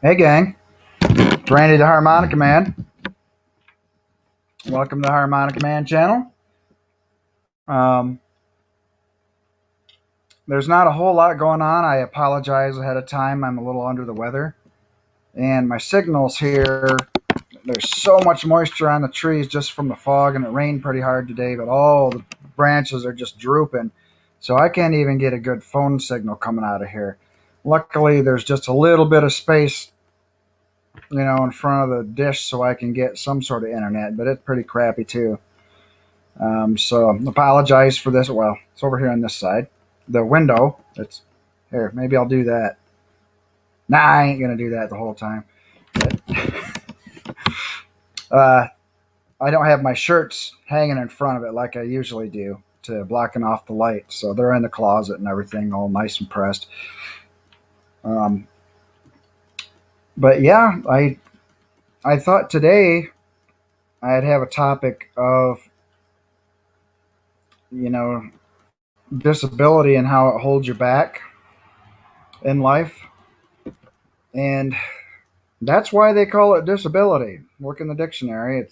Hey gang, it's Randy the Harmonica Man. Welcome to the Harmonica Man channel. Um, there's not a whole lot going on. I apologize ahead of time. I'm a little under the weather. And my signals here, there's so much moisture on the trees just from the fog, and it rained pretty hard today, but all the branches are just drooping. So I can't even get a good phone signal coming out of here. Luckily, there's just a little bit of space, in front of the dish so I can get some sort of internet, but it's pretty crappy too. So apologize for this. Well, it's over here on this side. The window. It's here. Maybe I'll do that. Nah, I ain't gonna do that the whole time. But, uh, I don't have my shirts hanging in front of it like I usually do to blocking off the light. So they're in the closet and everything, all nice and pressed. Um, but yeah, I thought today I'd have a topic of you know disability and how it holds you back in life. And that's why they call it disability. Look in the dictionary.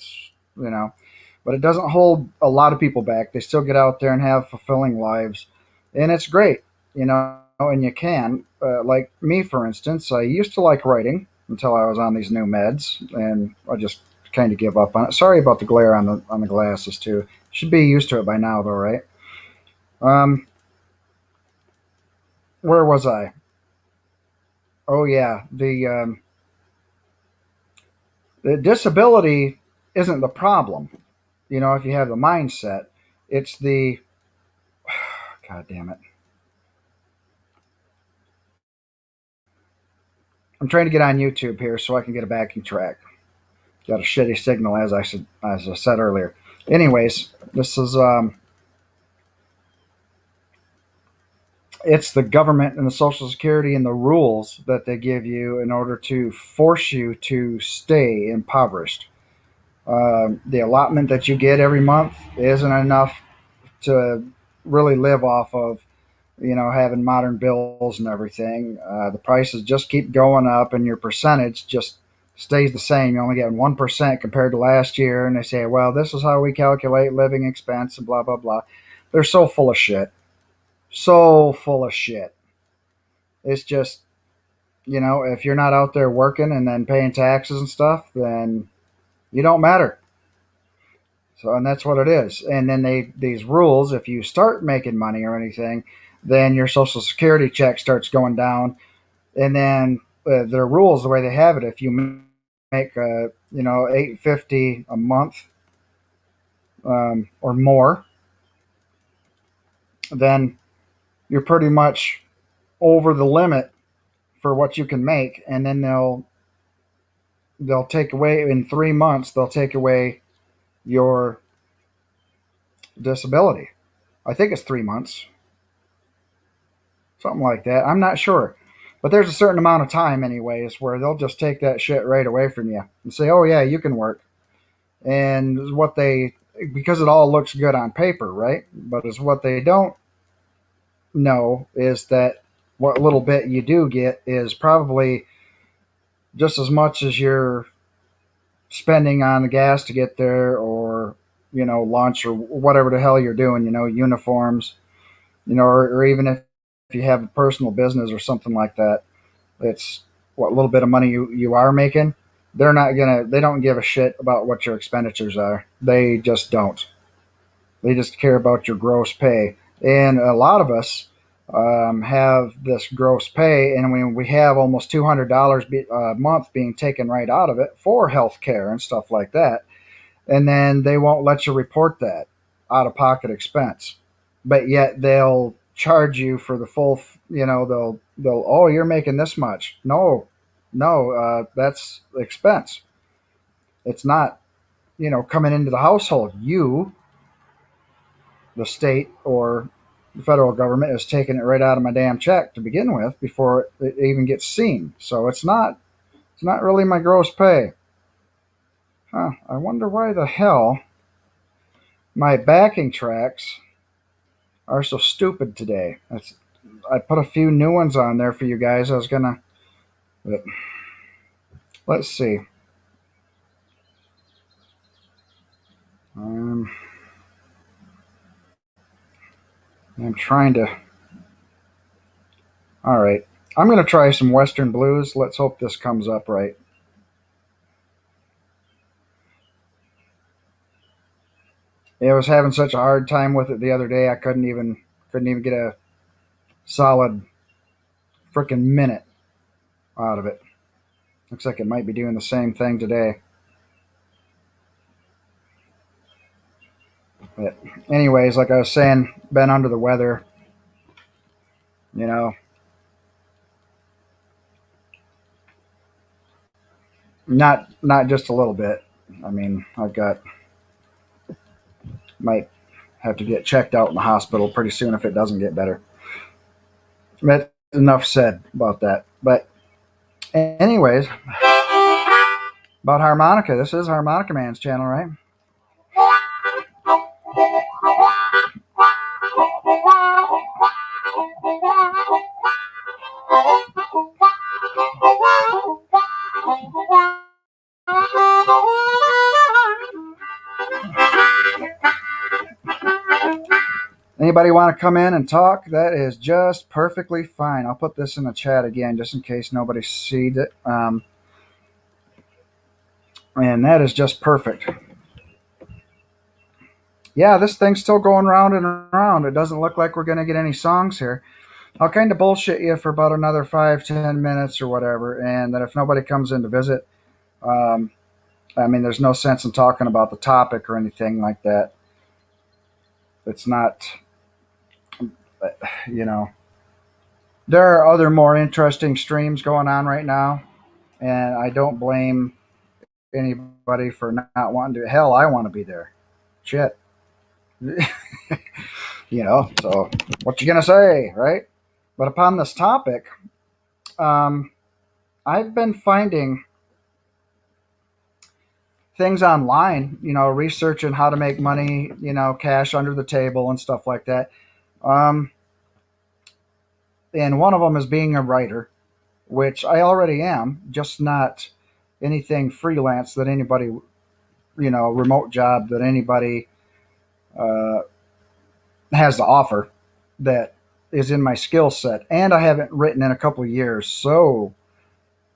But it doesn't hold a lot of people back. They still get out there and have fulfilling lives, and it's great, And you can, like me, for instance, I used to like writing until I was on these new meds, and I just kind of give up on it. Sorry about the glare on the glasses too. Should be used to it by now, though, right? Um, where was I? Oh yeah, the disability isn't the problem. If you have the mindset, it's the God damn it. I'm trying to get on YouTube here so I can get a backing track. Got a shitty signal as I said earlier. Anyways, this is it's the government and the Social Security and the rules that they give you in order to force you to stay impoverished. The allotment that you get every month isn't enough to really live off of, having modern bills and everything. The prices just keep going up, and your percentage just stays the same. You only get 1% compared to last year, and they say, well, this is how we calculate living expense and blah, blah, blah. They're so full of shit. So full of shit. It's just, if you're not out there working and then paying taxes and stuff, then you don't matter. So, and that's what it is. And then these rules, if you start making money or anything, then your Social Security check starts going down. And then their rules, the way they have it, if you make $850 a month or more, then you're pretty much over the limit for what you can make. And then they'll take away in 3 months. They'll take away your disability. I think it's 3 months, something like that. I'm not sure. But there's a certain amount of time, anyways, where they'll just take that shit right away from you and say, oh, yeah, you can work. And because it all looks good on paper, right? But it's what they don't know is that what little bit you do get is probably just as much as you're spending on the gas to get there or, lunch or whatever the hell you're doing, uniforms, or even if you have a personal business or something like that. It's what little bit of money you are making. They don't give a shit about what your expenditures are. They just don't. They just care about your gross pay. And a lot of us have this gross pay, and we have almost $200 a month being taken right out of it for health care and stuff like that. And then they won't let you report that out of pocket expense. But yet they'll charge you for the full, oh, you're making this much. No, no, that's expense. It's not, coming into the household. The state or the federal government is taking it right out of my damn check to begin with before it even gets seen. So it's not really my gross pay. Huh, I wonder why the hell my backing tracks are so stupid today. I put a few new ones on there for you guys. I was gonna, but Let's see. Um, I'm trying to. All right. I'm going to try some Western blues. Let's hope this comes up right. I was having such a hard time with it the other day. I couldn't even get a solid freaking minute out of it. Looks like it might be doing the same thing today. But anyways, like I was saying, been under the weather. You know, not just a little bit. I mean, I've got might have to get checked out in the hospital pretty soon if it doesn't get better. But enough said about that. But anyways, about harmonica. This is Harmonica Man's channel, right? Anybody want to come in and talk? That is just perfectly fine. I'll put this in the chat again just in case nobody sees it. And that is just perfect. Yeah, this thing's still going round and around. It doesn't look like we're going to get any songs here. I'll kind of bullshit you for about another 5-10 minutes or whatever. And then if nobody comes in to visit, um, I mean, there's no sense in talking about the topic or anything like that. It's not, you know, there are other more interesting streams going on right now. And I don't blame anybody for not wanting to. Hell, I want to be there. Shit. So what you gonna say, right? But upon this topic, um, I've been finding things online, researching how to make money, cash under the table and stuff like that. Um, and one of them is being a writer, which I already am, just not anything freelance that anybody, remote job that anybody uh, has to offer that is in my skill set. And I haven't written in a couple of years. So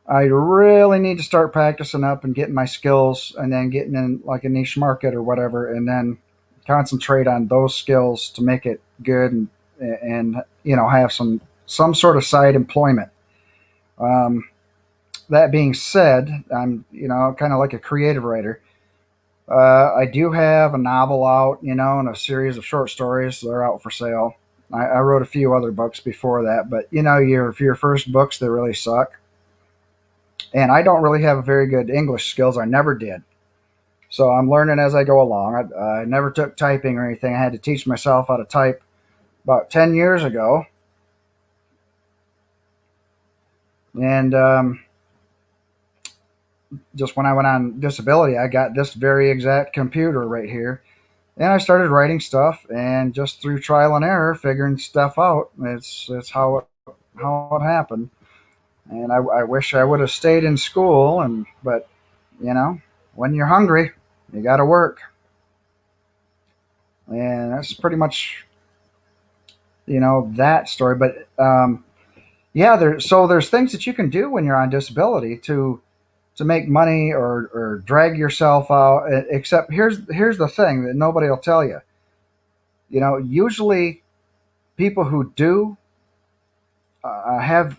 I really need to start practicing up and getting my skills and then getting in like a niche market or whatever, and then concentrate on those skills to make it good and have some sort of side employment. Um, that being said, I'm kind of like a creative writer. I do have a novel out, and a series of short stories. They're out for sale. I wrote a few other books before that, but your first books, they really suck. And I don't really have very good English skills. I never did. So I'm learning as I go along. I never took typing or anything. I had to teach myself how to type about 10 years ago. And just when I went on disability, I got this very exact computer right here. And I started writing stuff, and just through trial and error, figuring stuff out. It's how it happened. And I wish I would have stayed in school, but when you're hungry, you got to work. And that's pretty much that story. But yeah, there's things that you can do when you're on disability to make money or drag yourself out. Except here's the thing that nobody will tell you. Usually people who do have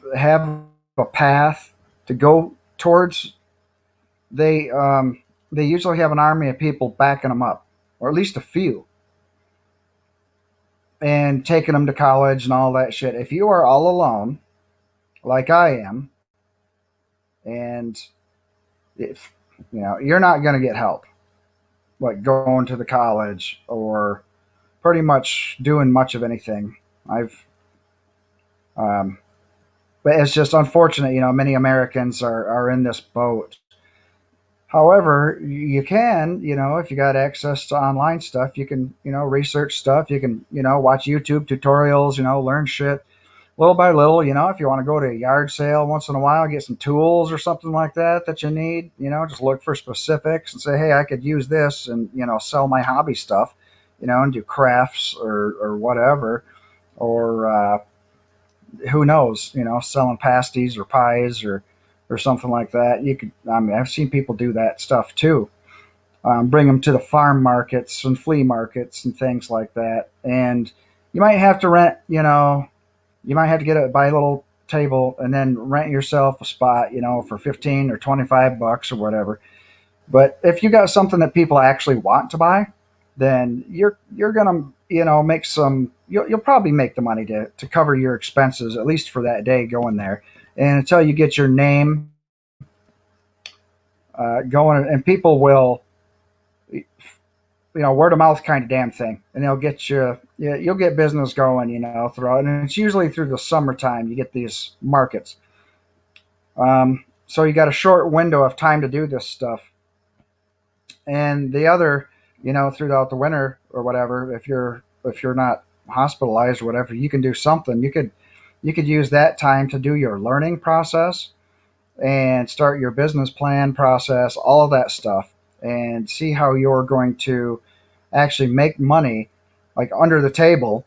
a path to go towards, they usually have an army of people backing them up, or at least a few, and taking them to college and all that shit. If you are all alone, like I am, and if you're not going to get help, like going to the college or pretty much doing much of anything. I've, um, but it's just unfortunate. Many Americans are in this boat. However, you can, if you got access to online stuff, you can, research stuff. You can, watch YouTube tutorials, learn shit. little by little, if you want to go to a yard sale once in a while, get some tools or something like that you need, just look for specifics and say, hey, I could use this and, sell my hobby stuff, and do crafts or whatever. Or who knows, selling pasties or pies or something like that. You could, I mean, I've seen people do that stuff too. Bring them to the farm markets and flea markets and things like that. And you might have to rent, you might have to buy a little table and then rent yourself a spot, for 15 or 25 bucks or whatever. But if you got something that people actually want to buy, then you're gonna, make some. You'll probably make the money to cover your expenses at least for that day going there, and until you get your name going, and people will, word of mouth kind of damn thing, and they'll get you. Yeah, you'll get business going, throughout, and it's usually through the summertime you get these markets. So you got a short window of time to do this stuff, and the other, throughout the winter or whatever, if you're not hospitalized or whatever, you can do something. You could use that time to do your learning process and start your business plan process, all of that stuff, and see how you're going to actually make money, like under the table,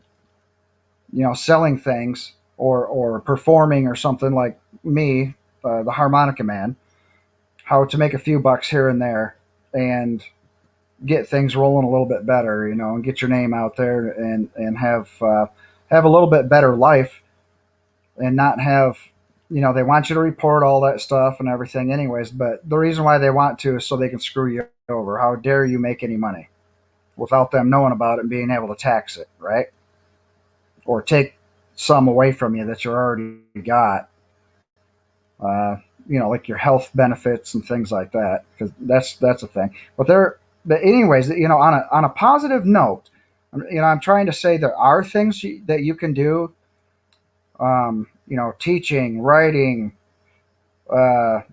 selling things or performing or something like me, the Harmonica Man, how to make a few bucks here and there and get things rolling a little bit better, and get your name out there and have a little bit better life and not have, they want you to report all that stuff and everything anyways, but the reason why they want to is so they can screw you over. How dare you make any money without them knowing about it and being able to tax it, right? Or take some away from you that you already got, uh, like your health benefits and things like that, because that's a thing. But anyways, on a positive note, I'm trying to say there are things that you can do. Teaching, writing,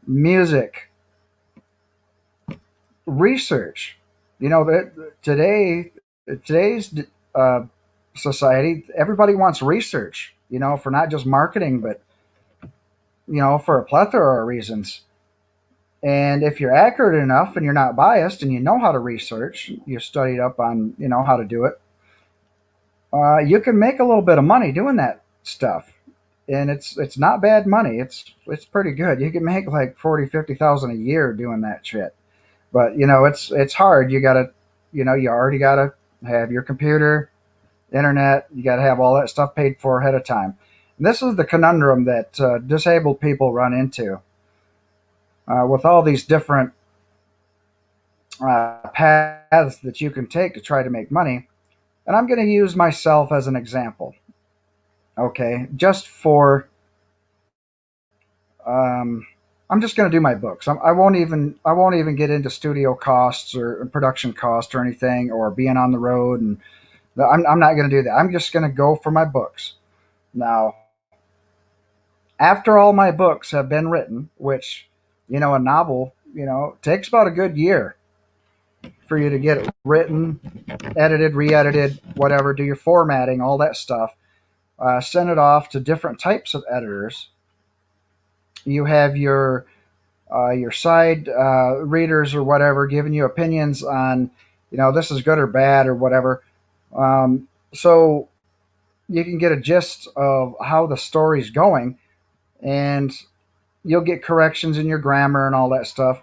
music, research. That today's uh, society, everybody wants research. For not just marketing, but for a plethora of reasons. And if you're accurate enough and you're not biased and you know how to research, you studied up on how to do it, you can make a little bit of money doing that stuff. And it's not bad money. It's pretty good. You can make like 40, 50,000 a year doing that shit. But it's hard. You gotta, you already gotta have your computer, internet. You gotta have all that stuff paid for ahead of time. And this is the conundrum that disabled people run into with all these different paths that you can take to try to make money. And I'm going to use myself as an example. Okay, just for um, I'm just going to do my books. I won't even get into studio costs or production costs or anything or being on the road, and I'm not going to do that. I'm just going to go for my books. Now, after all my books have been written, which a novel takes about a good year for you to get it written, edited, re-edited, whatever, do your formatting, all that stuff. Send it off to different types of editors. You have your side readers or whatever giving you opinions on, this is good or bad or whatever. So you can get a gist of how the story's going, and you'll get corrections in your grammar and all that stuff.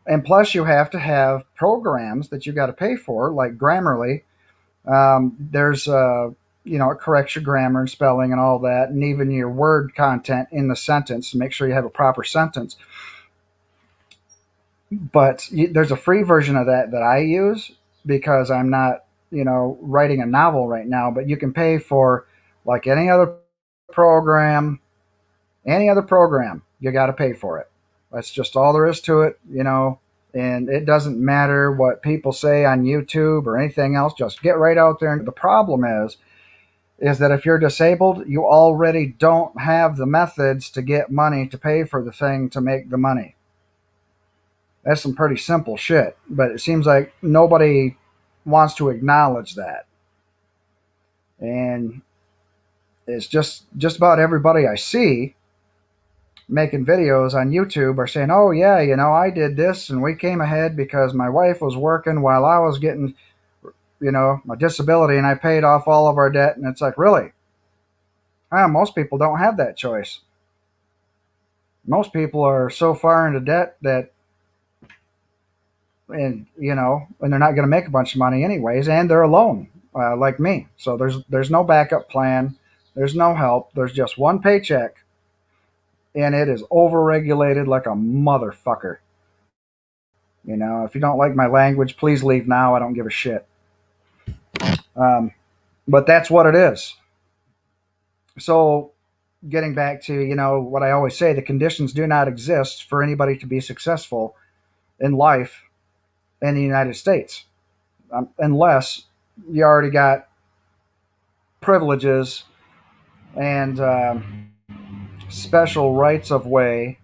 And plus, you have to have programs that you got to pay for, like Grammarly. There's it corrects your grammar and spelling and all that, and even your word content in the sentence to make sure you have a proper sentence. But there's a free version of that I use because I'm not, writing a novel right now. But you can pay for, like program, any other program, you got to pay for it. That's just all there is to it. And it doesn't matter what people say on YouTube or anything else. Just get right out there. And the problem is that if you're disabled, you already don't have the methods to get money to pay for the thing to make the money. That's some pretty simple shit, but it seems like nobody wants to acknowledge that. And It's just about everybody I see making videos on YouTube are saying, "Oh yeah, I did this and we came ahead because my wife was working while I was getting, my disability, and I paid off all of our debt." And it's like, really? Most people don't have that choice. Most people are so far into debt that, and they're not going to make a bunch of money anyways, and they're alone, like me. So there's no backup plan, there's no help. There's just one paycheck, and it is overregulated like a motherfucker. If you don't like my language, please leave now. I don't give a shit. Um, but that's what it is. So, getting back to what I always say, the conditions do not exist for anybody to be successful in life in the United States, unless you already got privileges and special rights of way,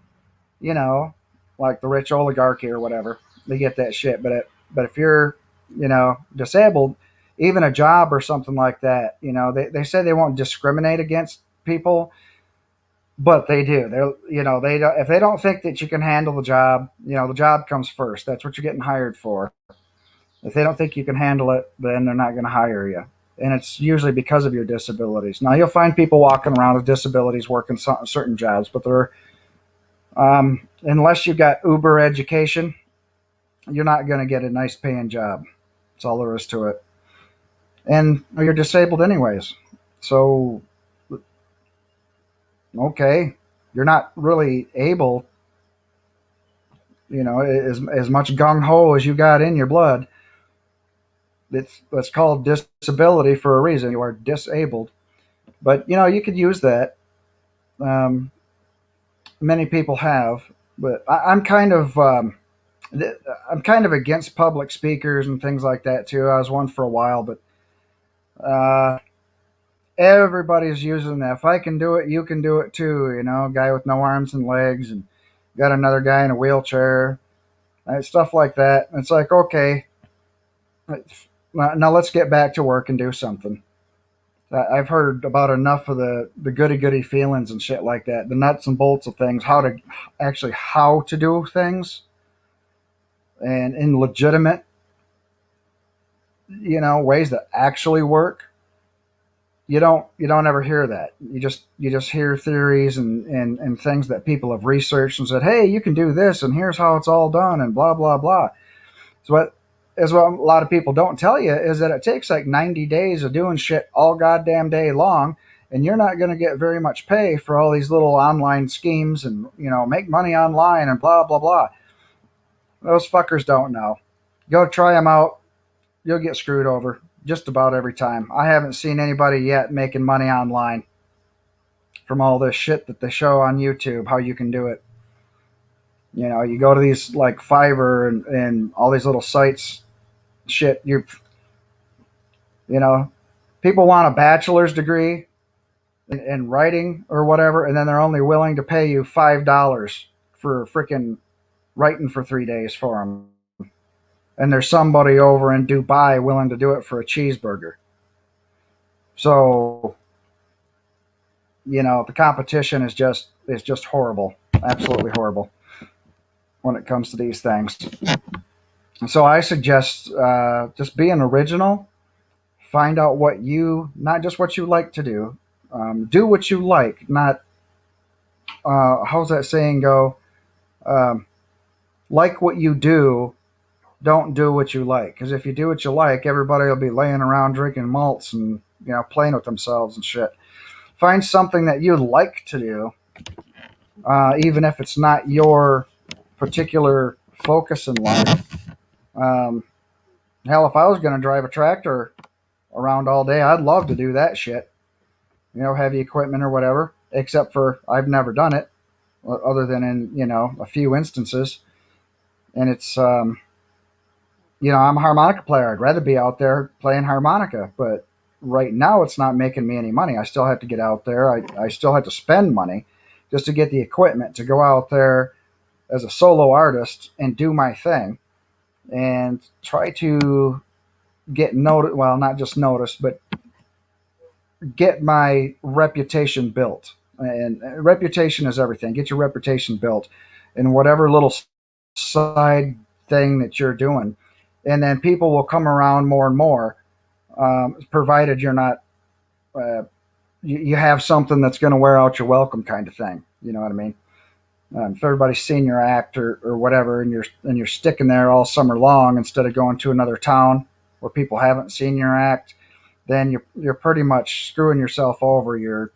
you know, like the rich oligarchy or whatever. They get that shit. But if you're, disabled, even a job or something like that, they say they won't discriminate against people, but they do. They don't, if they don't think that you can handle the job, the job comes first. That's what you're getting hired for. If they don't think you can handle it, then they're not going to hire you. And it's usually because of your disabilities. Now, you'll find people walking around with disabilities working certain jobs, but they're, unless you've got uber education, you're not going to get a nice paying job. That's all there is to it. And you're disabled anyways. So, okay, you're not really able, as much gung ho as you got in your blood. It's called disability for a reason. You are disabled. But, you could use that. Um, Many people have. But I'm kind of. I'm kind of against public speakers and things like that too. I was one for a while, but uh, everybody's using that. If I can do it, you can do it too. A guy with no arms and legs, and got another guy in a wheelchair, stuff like that. It's like, okay, now let's get back to work and do something. I've heard about enough of the goody goody feelings and shit like that, the nuts and bolts of things, how to do things, and in legitimate, ways that actually work. You don't ever hear that. You just hear theories and things that people have researched and said, hey, you can do this and here's how it's all done and blah blah blah. So what a lot of people don't tell you is that it takes like 90 days of doing shit all goddamn day long, and you're not going to get very much pay for all these little online schemes and make money online and blah blah blah. Those fuckers don't know. Go try them out. You'll get screwed over just about every time. I haven't seen anybody yet making money online from all this shit that they show on YouTube, how you can do it. You go to these like Fiverr and all these little sites, shit, you know, people want a bachelor's degree in writing or whatever, and then they're only willing to pay you $5 for freaking writing for 3 days for them. And there's somebody over in Dubai willing to do it for a cheeseburger. So, the competition is just horrible, absolutely horrible when it comes to these things. So I suggest just being original. Find out not just what you like to do. Do what you like, not, how's that saying go? Like what you do, don't do what you like. Because if you do what you like, everybody will be laying around drinking malts and, playing with themselves and shit. Find something that you like to do, even if it's not your particular focus in life. Hell, if I was going to drive a tractor around all day, I'd love to do that shit. Heavy equipment or whatever, except for I've never done it other than in, a few instances. And it's, I'm a harmonica player. I'd rather be out there playing harmonica, but right now it's not making me any money. I still have to get out there. I still have to spend money just to get the equipment to go out there as a solo artist and do my thing and try to get noticed. Well, not just noticed, but get my reputation built. And reputation is everything. Get your reputation built in whatever little side thing that you're doing. And then people will come around more and more, provided you're not, you have something that's going to wear out your welcome kind of thing. You know what I mean? If everybody's seen your act or whatever, and you're sticking there all summer long instead of going to another town where people haven't seen your act, then you're pretty much screwing yourself over. You're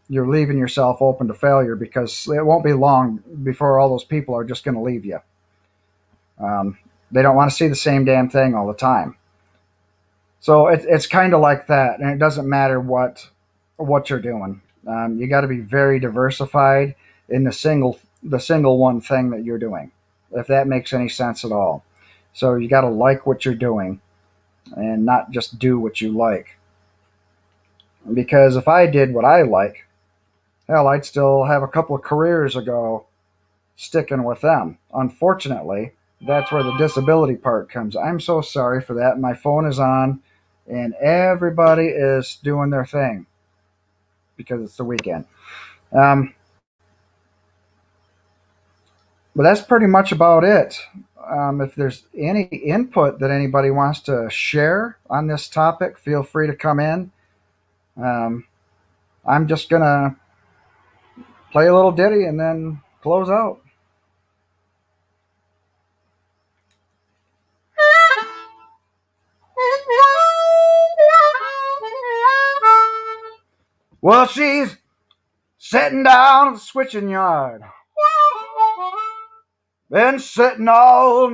leaving yourself open to failure because it won't be long before all those people are just going to leave you. They don't want to see the same damn thing all the time. So it's kind of like that, and it doesn't matter what you're doing. You got to be very diversified in the single one thing that you're doing, if that makes any sense at all. So you got to like what you're doing and not just do what you like. Because if I did what I like, hell, I'd still have a couple of careers ago sticking with them. Unfortunately, that's where the disability part comes. I'm so sorry for that. My phone is on and everybody is doing their thing because it's the weekend. But that's pretty much about it. If there's any input that anybody wants to share on this topic, feel free to come in. Um, I'm just going to play a little ditty and then close out. Well, she's sitting down at the switching yard. Been sitting all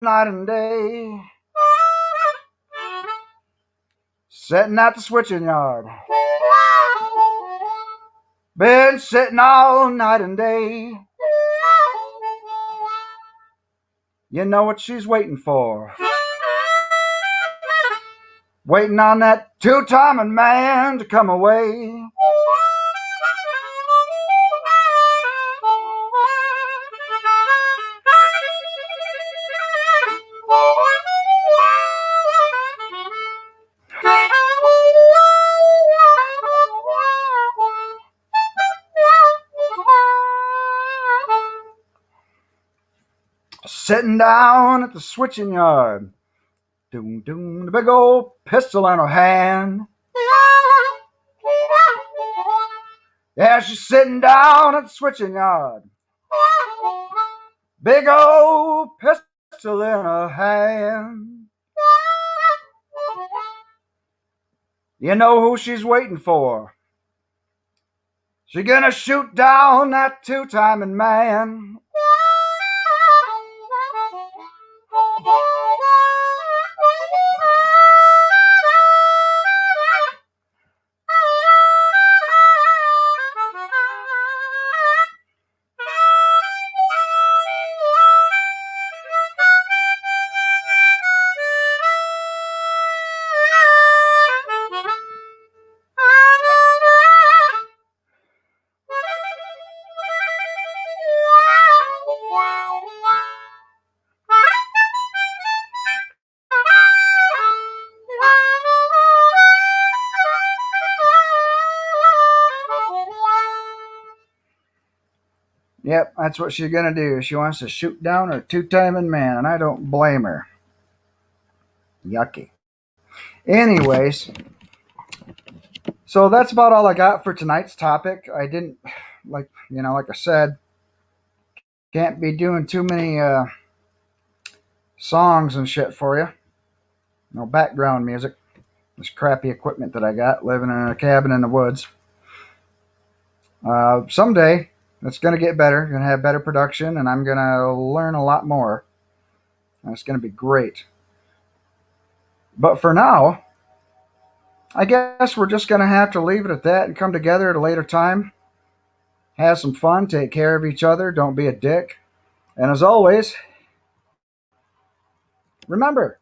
night and day. Sitting at the switching yard. Been sitting all night and day. You know what she's waiting for. Waiting on that two-timing man to come away. Sitting down at the switching yard. Doom, doom, the big old pistol in her hand. Yeah, she's sitting down at the switching yard. Big old pistol in her hand. You know who she's waiting for. She's gonna shoot down that two-timing man. Yep, that's what she's gonna do. She wants to shoot down her two-timing man, and I don't blame her. Yucky. Anyways, so that's about all I got for tonight's topic. I didn't, like I said, can't be doing too many songs and shit for you. No background music. This crappy equipment that I got living in a cabin in the woods. Someday, it's going to get better. Going to have better production, and I'm going to learn a lot more. And it's going to be great. But for now, I guess we're just going to have to leave it at that and come together at a later time. Have some fun. Take care of each other. Don't be a dick. And as always, remember,